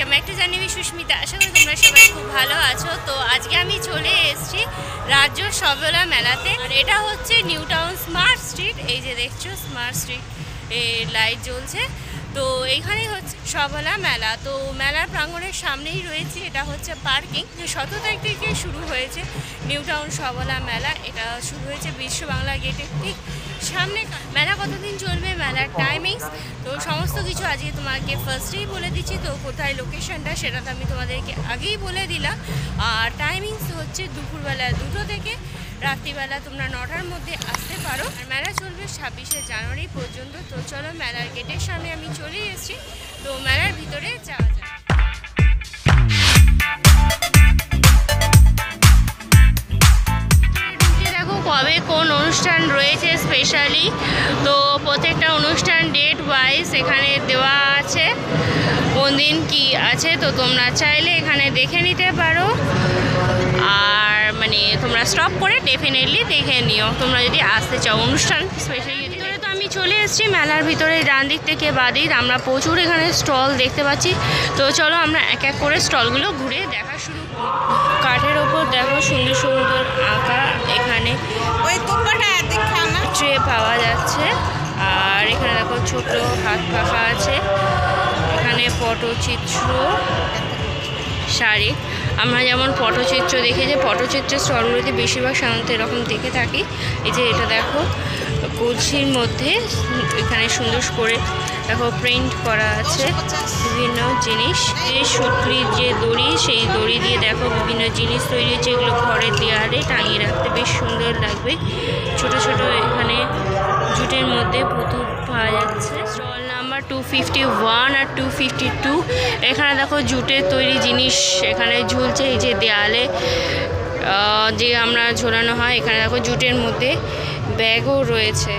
Welcome back to journey Sushmita. আশা করি তোমরা সবাই খুব ভালো আছো। তো আজকে আমি চলে এসেছি রাজ্য সবলা মেলাতে। আর এটা হচ্ছে নিউ টাউন স্মার্ট স্ট্রিট। এই যে দেখছো স্মার্ট স্ট্রিট লাইট জ্বলছে। তো এইখানে হচ্ছে সবলা মেলা। তো মেলার প্রাঙ্গণের সামনেই রয়েছে, এটা হচ্ছে পার্কিং। 17 তারিখ থেকে শুরু হয়েছে নিউ টাউন সবলা মেলা। এটা শুরু হয়েছে বিশ্ব বাংলা গেটের ঠিক সামনে। মেলা কতদিন চলবে, মেলার টাইমিংস, তো সমস্ত কিছু আজকে তোমাকে ফার্স্টেই বলে দিচ্ছি। তো কোথায় লোকেশনটা সেটা তো আমি তোমাদেরকে আগেই বলে দিলাম। আর টাইমিংস হচ্ছে দুপুরবেলা 2টো থেকে রাত্রিবেলা তোমরা 9টার মধ্যে আসতে পারো। আর মেলা চলবে 26শে জানুয়ারি পর্যন্ত। তো চলো, মেলার গেটের সামনে আমি চলে এসেছি। তো মেলার ভিতরে যাওয়া যায়। দেখো কবে কোন অনুষ্ঠান রয়েছে স্পেশালি। তো প্রত্যেকটা অনুষ্ঠান ডেট ওয়াইজ এখানে দেওয়া আছে, কোন দিন কি আছে। তো তোমরা চাইলে এখানে দেখে নিতে পারো। আর মানে তোমরা স্টপ করে ডেফিনেটলি দেখে নিও তোমরা যদি আসতে চাও অনুষ্ঠান স্পেশালি। ভিতরে তো আমি চলে এসেছি মেলার ভিতরে। ডান দিক থেকে বাদিক আমরা প্রচুর এখানে স্টল দেখতে পাচ্ছি। তো চলো আমরা এক এক করে স্টলগুলো ঘুরে দেখা শুরু করি। কাঠের ওপর দেখো সুন্দর সুন্দর আঁকা এখানে ট্রে পাওয়া যাচ্ছে। আর এখানে দেখো ছোট হাত পাখা আছে, এখানে পটচিত্র, শাড়ি। আমরা যেমন পটচিত্র দেখি, যে পটচিত্রের স্টলগুলোতে বেশিরভাগ সাধারণত এরকম দেখে থাকি। এই যে এটা দেখো কলসির মধ্যে এখানে সুন্দর করে দেখো প্রিন্ট করা আছে বিভিন্ন জিনিস। এই সুতলির যে দড়ি, সেই দড়ি দিয়ে দেখো বিভিন্ন জিনিস তৈরি হচ্ছে। এগুলো ঘরের দেয়ালে টাঙিয়ে রাখতে বেশ সুন্দর লাগবে। ছোট ছোট এখানে জুটের মধ্যে পুতুল পাওয়া যাচ্ছে। স্টল নাম্বার 251 আর 252। এখানে দেখো জুটের তৈরি জিনিস এখানে ঝুলছে। এই যে দেয়ালে যে আমরা ঝোলানো হয়, এখানে দেখো জুটের মধ্যে ব্যাগও রয়েছে।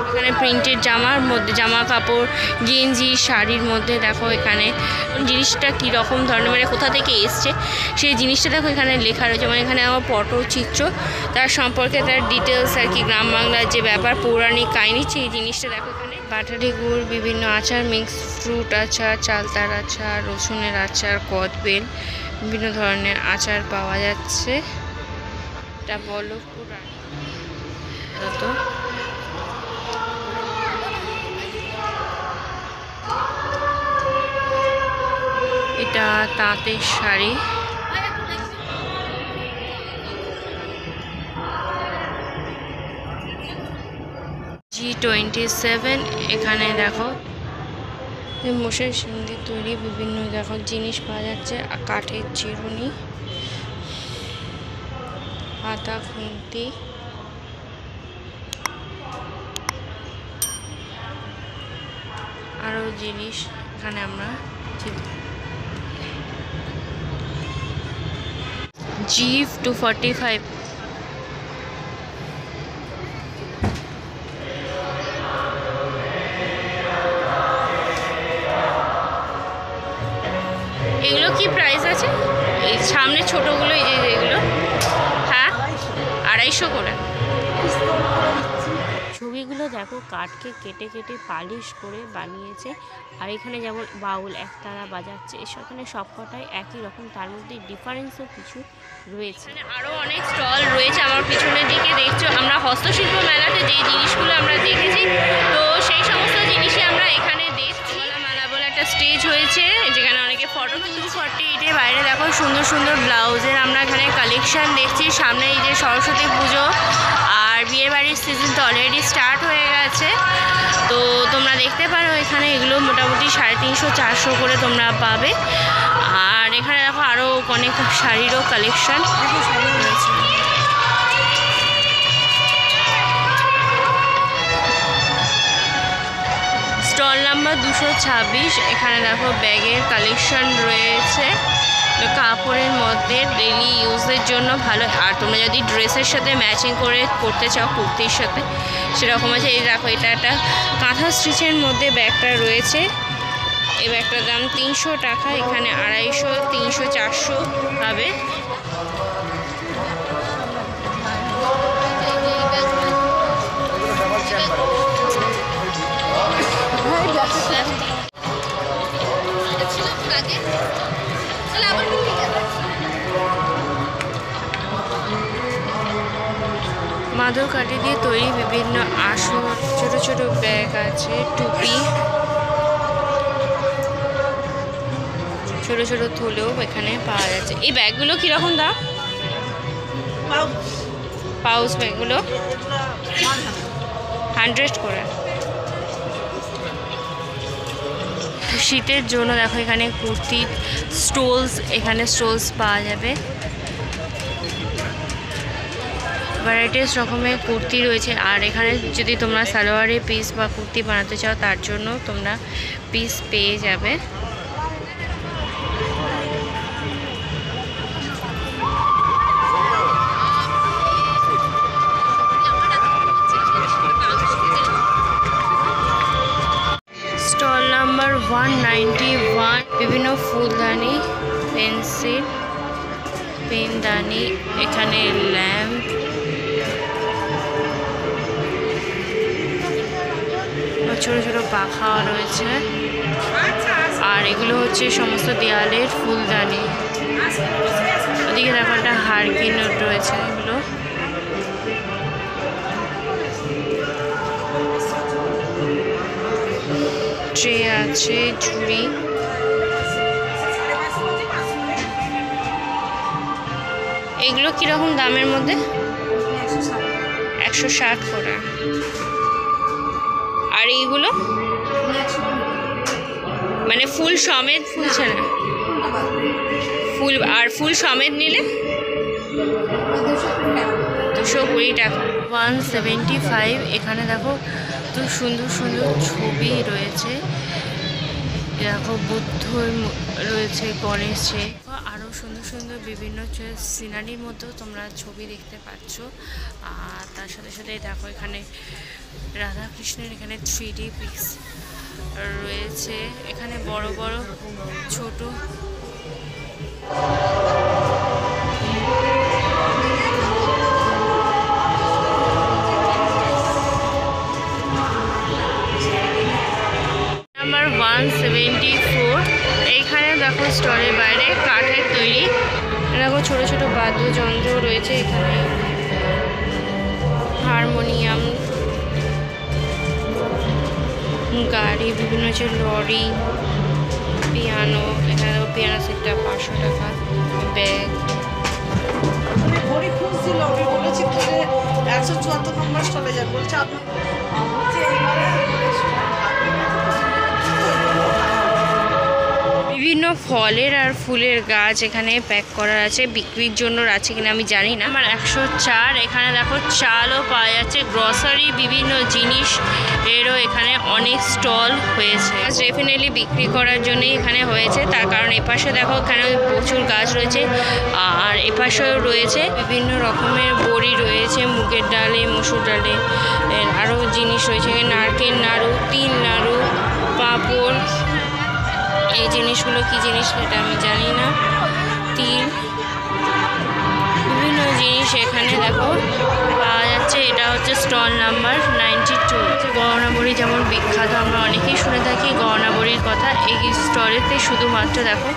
এখানে প্রিন্টেড জামার মধ্যে, জামা কাপড়, গেঞ্জি, শাড়ির মধ্যে দেখো এখানে জিনিসটা কী রকম ধরনের, মানে কোথা থেকে এসছে সেই জিনিসটা দেখো এখানে লেখা রয়েছে। মানে এখানে আমার পটচিত্র, তার সম্পর্কে তার ডিটেলস আর কি, গ্রাম বাংলার যে ব্যাপার, পৌরাণিক কাহিনী, সেই জিনিসটা দেখো এখানে। বাটারি গুড়, বিভিন্ন আচার, মিক্স ফ্রুট আচার, চালতার আচার, রসুনের আচার, কদবেল, বিভিন্ন ধরনের আচার পাওয়া যাচ্ছে। এটা বল্লভপুর তো এটা তাঁতের শাড়ি। G27। এখানে দেখো মোষের শিং দিয়ে তৈরি বিভিন্ন দেখো জিনিস পাওয়া যাচ্ছে। কাঠের চিরুনি, হাতা, খুন্তি, আরও জিনিস এখানে আমরা। G245। এগুলো কি প্রাইস আছে? এই সামনে ছোটগুলো, এই যে এগুলো, হ্যাঁ 250 করে। ছবিগুলো দেখো কাঠকে কেটে কেটে পালিশ করে বানিয়েছে। আর এখানে যেমন বাউল একতারা বাজাচ্ছে, এখানে সবকটাই একই রকম, তার মধ্যে ডিফারেন্সও কিছু রয়েছে। আরও অনেক স্টল রয়েছে। আমার পিছনের দিকে দেখছো আমরা হস্তশিল্প মেলাতে যেই জিনিসগুলো আমরা দেখেছি, তো সেই সমস্ত জিনিসই আমরা এখানে দেখছি। মেলা বলে একটা স্টেজ হয়েছে যেখানে অনেকে ফটো। 248-এর বাইরে দেখো সুন্দর সুন্দর ব্লাউজের আমরা এখানে কালেকশন দেখছি। সামনে এই যে সরস্বতী পুজো আর বিয়ে বাড়ির সিজন তো অলরেডি স্টার্ট হয়ে গেছে। তো তোমরা দেখতে পারো এখানে এগুলো মোটামুটি 350-400 করে তোমরা পাবে। আর এখানে দেখো আরও অনেক শাড়িরও কালেকশন রয়েছে। Stall number 226। এখানে দেখো ব্যাগের কালেকশন রয়েছে, কাপড়ের মধ্যে ডেইলি ইউজের জন্য ভালো। আর তোমরা যদি ড্রেসের সাথে ম্যাচিং করে পরতে চাও কুর্তির সাথে, সেরকম আছে। এই দেখো এটা একটা কাঁথা স্টিচের মধ্যে ব্যাগটা রয়েছে। এই ব্যাগটার দাম 300 টাকা। এখানে 250, 300, 400 পাবে। মাদুর কাঠি দিয়ে তৈরি বিভিন্ন আসন, ছোট ছোট ব্যাগ আছে, টুপি, ছোট ছোট থলেও এখানে পাওয়া যাচ্ছে। এই ব্যাগগুলো কিরকম দাম? পাউচ ব্যাগগুলো 100 করে। শীতের জন্য দেখো এখানে কুর্তি স্টোলস পাওয়া যাবে। ভ্যারাইটিস রকমের কুর্তি রয়েছে। আর এখানে যদি তোমরা সালোয়ারের পিস বা কুর্তি বানাতে চাও তার জন্য তোমরা পিস পেয়ে যাবে। Stall number 191। বিভিন্ন ফুলদানি, পেন্সিল, পেনদানি, এখানে ল্যাম্প, ছোট ছোট পাখা রয়েছে। আর এগুলো হচ্ছে সমস্ত দেয়ালের ফুলদানি। ওদিকে দেখো একটা হারকিন রয়েছে। এগুলো ট্রে আছে, ঝুড়ি। এগুলো কিরকম দামের মধ্যে? 160 করে। আর এইগুলো মানে ফুল সমেত, ফুলছে না ফুল, আর ফুল সমেত নিলে 220 টাকা। 175। এখানে দেখো তো সুন্দর সুন্দর ছবি রয়েছে। দেখো বুদ্ধ রয়েছে, গণেশে, আরও সুন্দর সুন্দর বিভিন্ন সিনারির মধ্যেও তোমরা ছবি দেখতে পাচ্ছ। আর তার সাথে সাথে দেখো এখানে রাধাকৃষ্ণের এখানে 3D পিক্স রয়েছে। এখানে বড় বড় ছোট নাম্বার 174। এইখানে দেখো স্টলের বাইরে কাঠের তৈরি দেখো ছোট ছোট বাদ্যযন্ত্র রয়েছে। এখানে হারমোনিয়াম, গাড়ি, বিভিন্ন হচ্ছে লরি, পিয়ানো। এখানে দেখো পিয়ানো সেটটা 500 টাকা। ব্যাগ, ঘড়ি খুঁজছিল, আমি বলেছি 174 নম্বর স্টলে যান, বলছে আপনি বিভিন্ন ফলের আর ফুলের গাছ এখানে প্যাক করা আছে, বিক্রির জন্য আছে কিনা আমি জানি না। আমার 104। এখানে দেখো চালও পাওয়া যাচ্ছে, গ্রসারি বিভিন্ন জিনিস এরও এখানে অনেক স্টল হয়েছে। ডেফিনেটলি বিক্রি করার জন্যই এখানে হয়েছে, তার কারণ এপাশে দেখো এখানে প্রচুর গাছ রয়েছে। আর এপাশেও রয়েছে বিভিন্ন রকমের বড়ি রয়েছে, মুগের ডালে, মসুর ডালে, আরও জিনিস রয়েছে। নারকেল নাড়ু, তিল নাড়ু, পাঁপড়। এই জিনিসগুলো কি জিনিস সেটা আমি জানি না। তিল, বিভিন্ন জিনিস এখানে দেখো পাওয়া যাচ্ছে। এটা হচ্ছে স্টল নাম্বার 92। গহনা বড়ি যেমন বিখ্যাত, আমরা অনেকেই শুনে থাকি গহনা বড়ির কথা। এই স্টলেতে শুধুমাত্র দেখো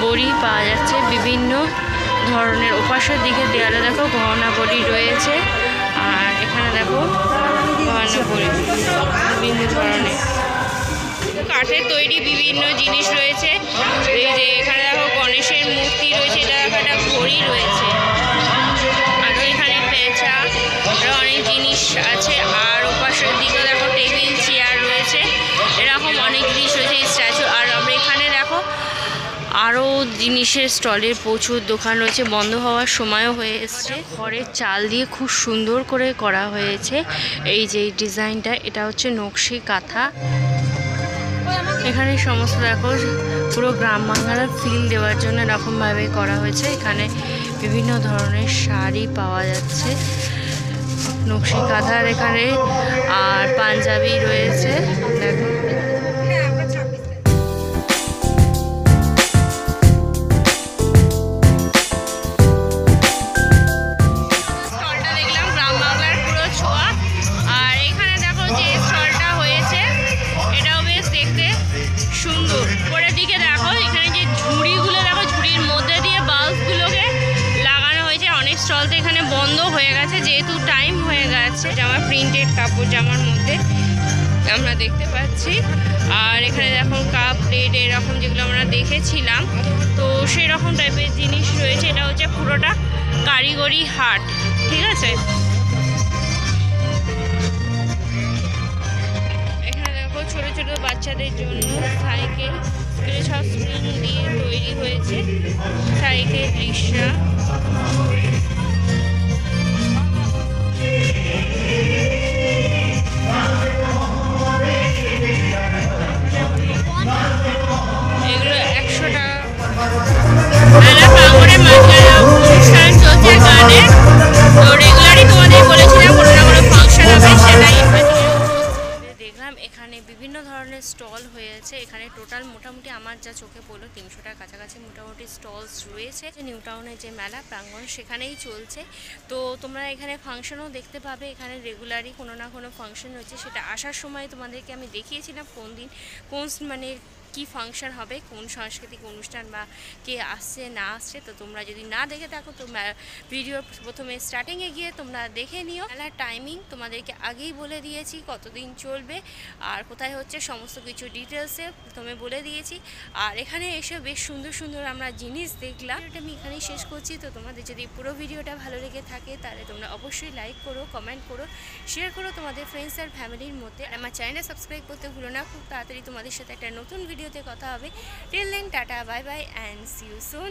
বড়ি পাওয়া যাচ্ছে বিভিন্ন ধরনের। ওপাশের দিকে দেয়ালে দেখো গহনা বড়ি রয়েছে। আর এখানে দেখো গহনা বড়ি বিভিন্ন ধরনের কাঠের তৈরি বিভিন্ন জিনিস রয়েছে। এই যে এখানে দেখো গণেশের মূর্তি রয়েছে, এটা দেখো একটা ঘড়ি রয়েছে। আরও এখানে পেঁচা, আরও অনেক জিনিস আছে। আর ওপাশের দিকে দেখো টেবিল, চেয়ার রয়েছে, এরকম অনেক জিনিস রয়েছে, স্ট্যাচু। আর আমরা এখানে দেখো আরও জিনিসের স্টলের প্রচুর দোকান রয়েছে, বন্ধ হওয়ার সময়ও হয়ে এসছে। খড়ের চাল দিয়ে খুব সুন্দর করে করা হয়েছে এই যে ডিজাইনটা। এটা হচ্ছে নকশি কাঁথা। এখানে সমস্ত দেখো পুরো গ্রাম বাংলার ফিল দেওয়ার জন্য এরকমভাবে করা হয়েছে। এখানে বিভিন্ন ধরনের শাড়ি পাওয়া যাচ্ছে, নকশি কাঁথার এখানে, আর পাঞ্জাবি রয়েছে দেখো। স্টলটা দেখলাম গ্রাম বাংলার পুরো ছোঁয়া। আর এখানে দেখো যে স্টলটা হয়েছে এটাও বেশ দেখতে যেহেতু টাইম হয়ে গেছে, জামা প্রিন্টেড কাপড় জামার মধ্যে আমরা দেখতে পাচ্ছি। আর এখানে দেখো কাপ প্লেট এরকম যেগুলো আমরা দেখেছিলাম, তো সেই রকম টাইপের জিনিস রয়েছে। এটা হচ্ছে পুরোটা কারিগরি হাট, ঠিক আছে। এখানে দেখো ছোট ছোট বাচ্চাদের জন্য সাইকেল, সব স্প্রিং দিয়ে তৈরি হয়েছে সাইকেল, রিক্সা। এগুলো 100 টাকা। মেলা প্রাঙ্গণে অনুষ্ঠান চলছে গানের, তো রেগুলারই তোমাদের বলেছিলাম কোনো না কোনো ফাংশন হবে, সেটাই দেখলাম। এখানে বিভিন্ন ধরনের স্টল হয়েছে। এখানে টোটাল মোটামুটি আমার যা চোখে পড়লো 300টার কাছাকাছি মোটামুটি স্টলস রয়েছে। নিউ টাউনের যে মেলা প্রাঙ্গণ সেখানেই চলছে। তো তোমরা এখানে ফাংশনও দেখতে পাবে। এখানে রেগুলারই কোনো না কোনো ফাংশন হচ্ছে, সেটা আসার সময় তোমাদেরকে আমি দেখিয়েছিলাম কোন দিন কোন মানে কি ফাংশন হবে, কোন সাংস্কৃতিক অনুষ্ঠান বা কে আসছে না আসছে। তো তোমরা যদি না দেখে থাকো তো ভিডিওর প্রথমে স্টার্টিংয়ে গিয়ে তোমরা দেখে নিও। মেলার টাইমিং তোমাদেরকে আগেই বলে দিয়েছি, কতদিন চলবে আর কোথায় হচ্ছে সমস্ত কিছু ডিটেলসে প্রথমে বলে দিয়েছি। আর এখানে এসে বেশ সুন্দর সুন্দর আমরা জিনিস দেখলাম। এটা আমি এখানেই শেষ করছি। তো তোমাদের যদি পুরো ভিডিওটা ভালো লেগে থাকে তাহলে তোমরা অবশ্যই লাইক করো, কমেন্ট করো, শেয়ার করো তোমাদের ফ্রেন্ডস আর ফ্যামিলির মধ্যে। আমার চ্যানেলটা সাবস্ক্রাইব করতে ভুলো না। খুব তাড়াতাড়ি তোমাদের সাথে একটা নতুন ভিডিওতে কথা হবে। Till then tata, bye bye and see you soon.